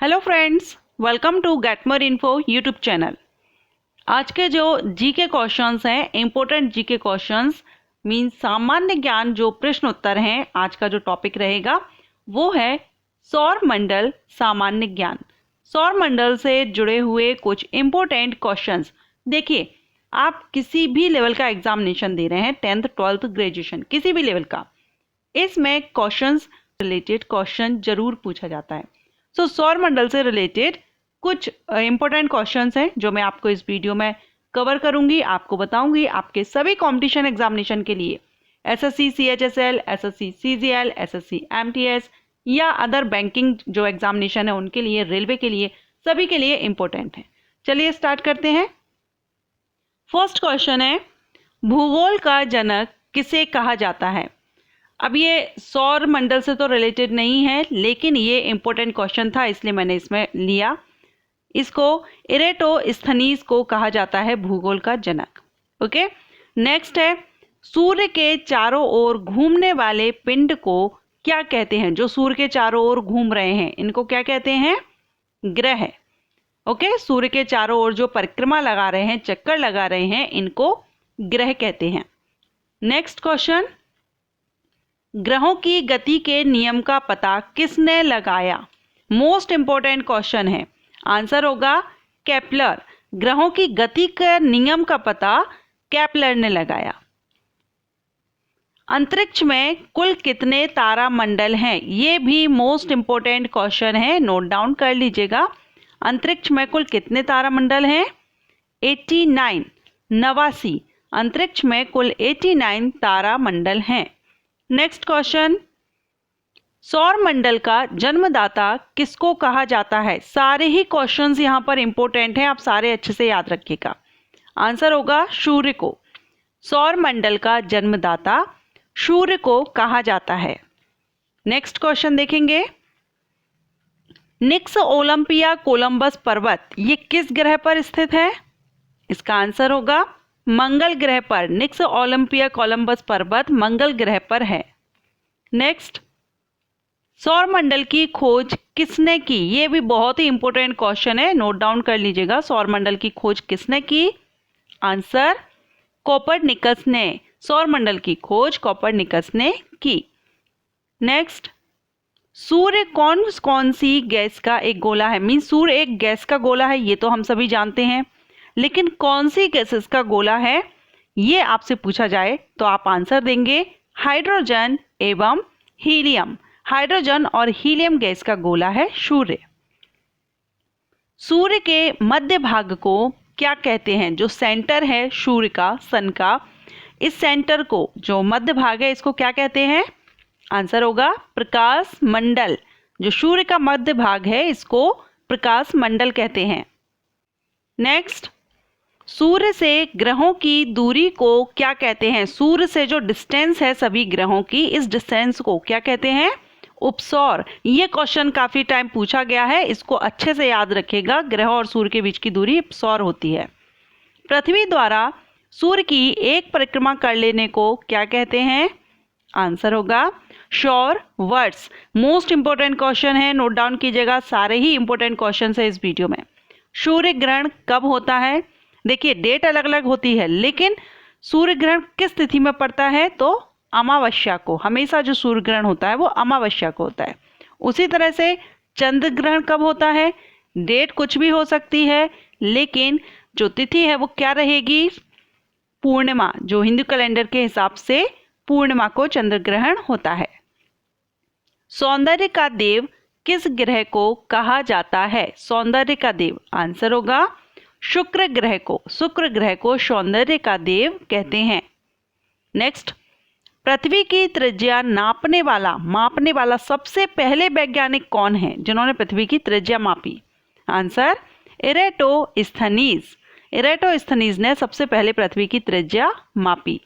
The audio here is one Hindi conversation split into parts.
Hello friends, welcome to get more info YouTube channel. आज के जो जीके क्वेश्चंस हैं, इंपॉर्टेंट जीके क्वेश्चंस मीन सामान्य ज्ञान जो प्रश्न उत्तर हैं, आज का जो टॉपिक रहेगा वो है सौर मंडल सामान्य ज्ञान। सौर मंडल से जुड़े हुए कुछ इंपॉर्टेंट क्वेश्चंस। देखिए, आप किसी भी लेवल का एग्जामिनेशन दे रहे हैं, 10th 12th ग्रेजुएशन किसी भी लेवल का, इसमें क्वेश्चंस रिलेटेड क्वेश्चन जरूर पूछा जाता है। सौर मंडल से रिलेटेड कुछ इंपॉर्टेंट क्वेश्चंस हैं जो मैं आपको इस वीडियो में कवर करूंगी, आपको बताऊंगी आपके सभी कंपटीशन एग्जामिनेशन के लिए, SSC CHSL, SSC CGL, SSC MTS या अदर बैंकिंग जो एग्जामिनेशन है उनके लिए, रेलवे के लिए, सभी के लिए इंपॉर्टेंट है। चलिए स्टार्ट करते हैं। फर्स्ट क्वेश्चन है, भूगोल का जनक किसे कहा जाता है? अब ये सौर मंडल से तो रिलेटेड नहीं है, लेकिन ये इंपॉर्टेंट क्वेश्चन था इसलिए मैंने इसमें लिया। इसको इरेटोस्थनीज को कहा जाता है भूगोल का जनक। ओके, नेक्स्ट है, सूर्य के चारों ओर घूमने वाले पिंड को क्या कहते हैं? जो सूर्य के चारों ओर घूम रहे हैं इनको क्या कहते हैं? ग्रह। ओके, सूर्य के चारों ओर जो परिक्रमा लगा रहे हैं, चक्कर लगा रहे हैं, इनको ग्रह कहते हैं। नेक्स्ट क्वेश्चन, ग्रहों की गति के नियम का पता किसने लगाया? मोस्ट इंपॉर्टेंट क्वेश्चन है। आंसर होगा केपलर। ग्रहों की गति के नियम का पता केपलर ने लगाया। अंतरिक्ष में कुल कितने तारामंडल हैं? ये भी मोस्ट इंपॉर्टेंट क्वेश्चन है, नोट डाउन कर लीजिएगा। अंतरिक्ष में कुल कितने तारामंडल हैं? 89, 89। अंतरिक्ष में कुल 89 तारामंडल हैं। नेक्स्ट क्वेश्चन, सौर मंडल का जन्मदाता किसको कहा जाता है? सारे ही क्वेश्चंस यहाँ पर इंपॉर्टेंट हैं, आप सारे अच्छे से याद रखिएगा। आंसर होगा सूर्य को। सौर मंडल का जन्मदाता सूर्य को कहा जाता है। नेक्स्ट क्वेश्चन देखेंगे, निक्स ओलंपिया कोलंबस पर्वत ये किस ग्रह पर स्थित है? इसका आंसर होगा मंगल ग्रह पर। निक्स ओलंपिया कोलंबस पर्वत मंगल ग्रह पर है। नेक्स्ट, सौर मंडल की खोज किसने की? ये भी बहुत ही इंपॉर्टेंट क्वेश्चन है, नोट डाउन कर लीजिएगा। सौर मंडल की खोज किसने की? आंसर कोपरनिकस ने। सौर मंडल की खोज कोपरनिकस ने की। नेक्स्ट, सूर्य कौन कौन सी गैस का एक गोला है? मीन सूर्य एक गैस का गोला है, ये तो हम सभी जानते हैं, लेकिन कौन सी गैसेस का गोला है ये आपसे पूछा जाए तो आप आंसर देंगे हाइड्रोजन एवं हीलियम। हाइड्रोजन और हीलियम गैस का गोला है सूर्य। सूर्य के मध्य भाग को क्या कहते हैं? जो सेंटर है सूर्य का, सन का, इस सेंटर को, जो मध्य भाग है, इसको क्या कहते हैं? आंसर होगा प्रकाश मंडल। जो सूर्य का मध्य भाग है इसको प्रकाश मंडल कहते हैं। नेक्स्ट, सूर्य से ग्रहों की दूरी को क्या कहते हैं? सूर्य से जो डिस्टेंस है सभी ग्रहों की, इस डिस्टेंस को क्या कहते हैं? उपसौर। ये क्वेश्चन काफी टाइम पूछा गया है, इसको अच्छे से याद रखिएगा। ग्रह और सूर्य के बीच की दूरी उपसौर होती है। पृथ्वी द्वारा सूर्य की एक परिक्रमा कर लेने को क्या कहते हैं? आंसर होगा सौर वर्ष। मोस्ट इंपॉर्टेंट क्वेश्चन है, नोट डाउन कीजिएगा। सारे ही इंपॉर्टेंट क्वेश्चन है इस वीडियो में। सूर्य ग्रहण कब होता है? देखिए, डेट अलग अलग होती है, लेकिन सूर्य ग्रहण किस तिथि में पड़ता है? तो अमावस्या को। हमेशा जो सूर्य ग्रहण होता है वो अमावस्या को होता है। उसी तरह से चंद्र ग्रहण कब होता है? डेट कुछ भी हो सकती है, लेकिन जो तिथि है वो क्या रहेगी? पूर्णिमा। जो हिंदू कैलेंडर के हिसाब से पूर्णिमा को चंद्र ग्रहण होता है। सौंदर्य का देव किस ग्रह को कहा जाता है? सौंदर्य का देव। आंसर होगा शुक्र ग्रह को। शुक्र ग्रह को सौंदर्य का देव कहते हैं। नेक्स्ट, पृथ्वी की त्रिज्या मापने वाला सबसे पहले वैज्ञानिक कौन है जिन्होंने पृथ्वी की त्रिज्या मापी? Answer Eratosthenes. इरेटोस्थनीज ने सबसे पहले पृथ्वी की त्रिज्या मापी।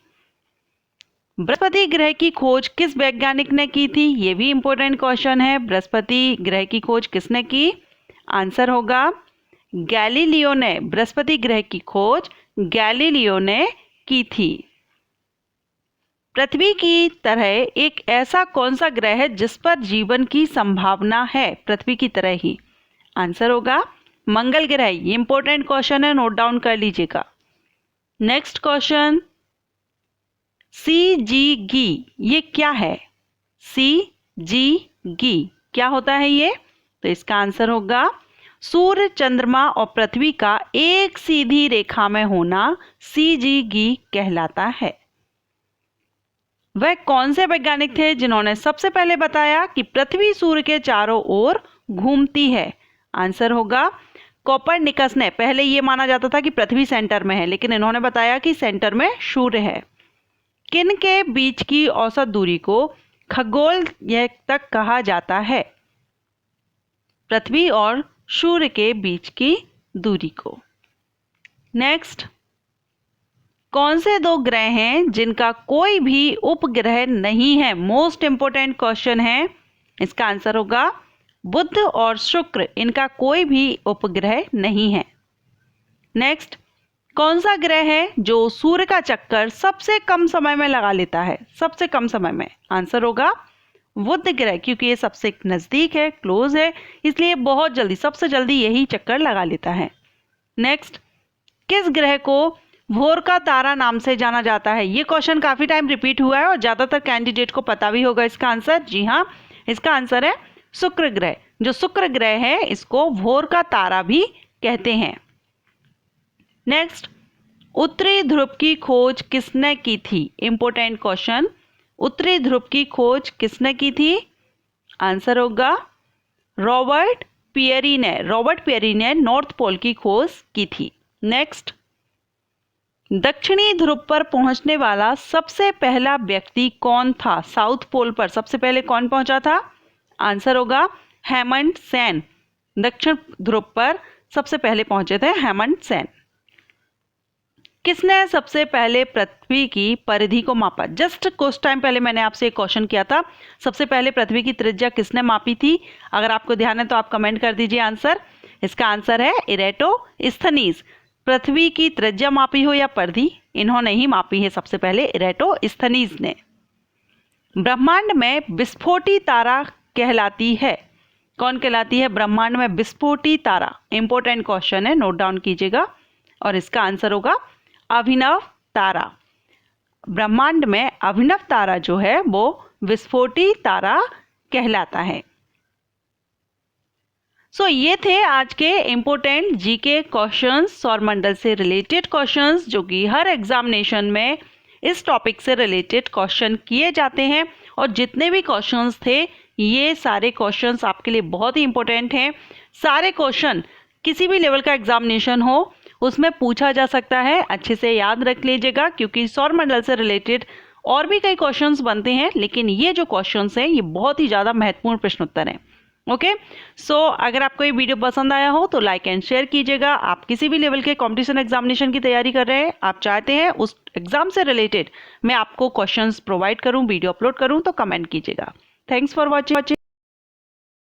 बृहस्पति ग्रह की खोज किस वैज्ञानिक ने की थी? ये भी इंपॉर्टेंट क्वेश्चन है। बृहस्पति ग्रह की खोज किसने की? आंसर होगा गैलीलियो ने। बृहस्पति ग्रह की खोज गैलीलियो ने की थी। पृथ्वी की तरह एक ऐसा कौन सा ग्रह है जिस पर जीवन की संभावना है? पृथ्वी की तरह ही। आंसर होगा मंगल ग्रह। ये इंपॉर्टेंट क्वेश्चन है, नोट डाउन कर लीजिएगा। नेक्स्ट क्वेश्चन, CGG ये क्या है? CGG क्या होता है ये? तो इसका आंसर होगा सूर्य, चंद्रमा और पृथ्वी का एक सीधी रेखा में होना CGG कहलाता है। वह कौन से वैज्ञानिक थे जिन्होंने सबसे पहले बताया कि पृथ्वी सूर्य के चारों ओर घूमती है? आंसर होगा कोपरनिकस ने। पहले ये माना जाता था कि पृथ्वी सेंटर में है, लेकिन इन्होंने बताया कि सेंटर में सूर्य है। किन के बीच की औसत दूरी को खगोल तक कहा जाता है? पृथ्वी और सूर्य के बीच की दूरी को। नेक्स्ट, कौन से दो ग्रह हैं जिनका कोई भी उपग्रह नहीं है? मोस्ट इंपोर्टेंट क्वेश्चन है। इसका आंसर होगा बुध और शुक्र, इनका कोई भी उपग्रह नहीं है। नेक्स्ट, कौन सा ग्रह है जो सूर्य का चक्कर सबसे कम समय में लगा लेता है? सबसे कम समय में। आंसर होगा बुध ग्रह, क्योंकि ये सबसे नजदीक है, क्लोज है, इसलिए बहुत जल्दी, सबसे जल्दी यही चक्कर लगा लेता है। नेक्स्ट, किस ग्रह को भोर का तारा नाम से जाना जाता है? ये क्वेश्चन काफी टाइम रिपीट हुआ है और ज्यादातर कैंडिडेट को पता भी होगा इसका आंसर। जी हाँ, इसका आंसर है शुक्र ग्रह। जो शुक्र ग्रह है इसको भोर का तारा भी कहते हैं। नेक्स्ट, उत्तरी ध्रुव की खोज किसने की थी? इंपोर्टेंट क्वेश्चन, उत्तरी ध्रुव की खोज किसने की थी? आंसर होगा रॉबर्ट पियरी ने। रॉबर्ट पियरी ने नॉर्थ पोल की खोज की थी। नेक्स्ट, दक्षिणी ध्रुव पर पहुंचने वाला सबसे पहला व्यक्ति कौन था? साउथ पोल पर सबसे पहले कौन पहुंचा था? आंसर होगा हेमंत सेन। दक्षिण ध्रुव पर सबसे पहले पहुंचे थे हेमंत सेन। किसने सबसे पहले पृथ्वी की परिधि को मापा? जस्ट कुछ टाइम पहले मैंने आपसे एक क्वेश्चन किया था, सबसे पहले पृथ्वी की त्रिज्या किसने मापी थी? अगर आपको ध्यान है तो आप कमेंट कर दीजिए आंसर। इसका आंसर है इरेटोस्थनीज। पृथ्वी की त्रिज्या मापी हो या परिधि, इन्होंने ही मापी है सबसे पहले, इरेटोस्थनीज ने। ब्रह्मांड में विस्फोटी तारा कहलाती है? कौन कहलाती है ब्रह्मांड में विस्फोटी तारा? इंपॉर्टेंट क्वेश्चन है, नोट डाउन कीजिएगा। और इसका आंसर होगा अभिनव तारा। ब्रह्मांड में अभिनव तारा जो है वो विस्फोटी तारा कहलाता है। ये थे आज के इंपॉर्टेंट जीके क्वेश्चंस, सौरमंडल से रिलेटेड क्वेश्चंस, जो कि हर एग्जामिनेशन में इस टॉपिक से रिलेटेड क्वेश्चन किए जाते हैं। और जितने भी क्वेश्चंस थे ये सारे क्वेश्चंस आपके लिए बहुत ही इंपॉर्टेंट हैं। सारे क्वेश्चन किसी भी लेवल का एग्जामिनेशन हो उसमें पूछा जा सकता है, अच्छे से याद रख लीजिएगा, क्योंकि सौरमंडल से रिलेटेड और भी कई क्वेश्चंस बनते हैं, लेकिन ये जो क्वेश्चंस हैं ये बहुत ही ज़्यादा महत्वपूर्ण प्रश्न उत्तर हैं। ओके, अगर आपको ये वीडियो पसंद आया हो तो लाइक एंड शेयर कीजिएगा। आप किसी भी लेवल के कंपटीशन एग्जामिनेशन की तैयारी कर रहे हैं, आप चाहते हैं उस एग्जाम से रिलेटेड मैं आपको क्वेश्चंस प्रोवाइड करूं, वीडियो अपलोड करूं, तो कमेंट कीजिएगा। Thanks for watching.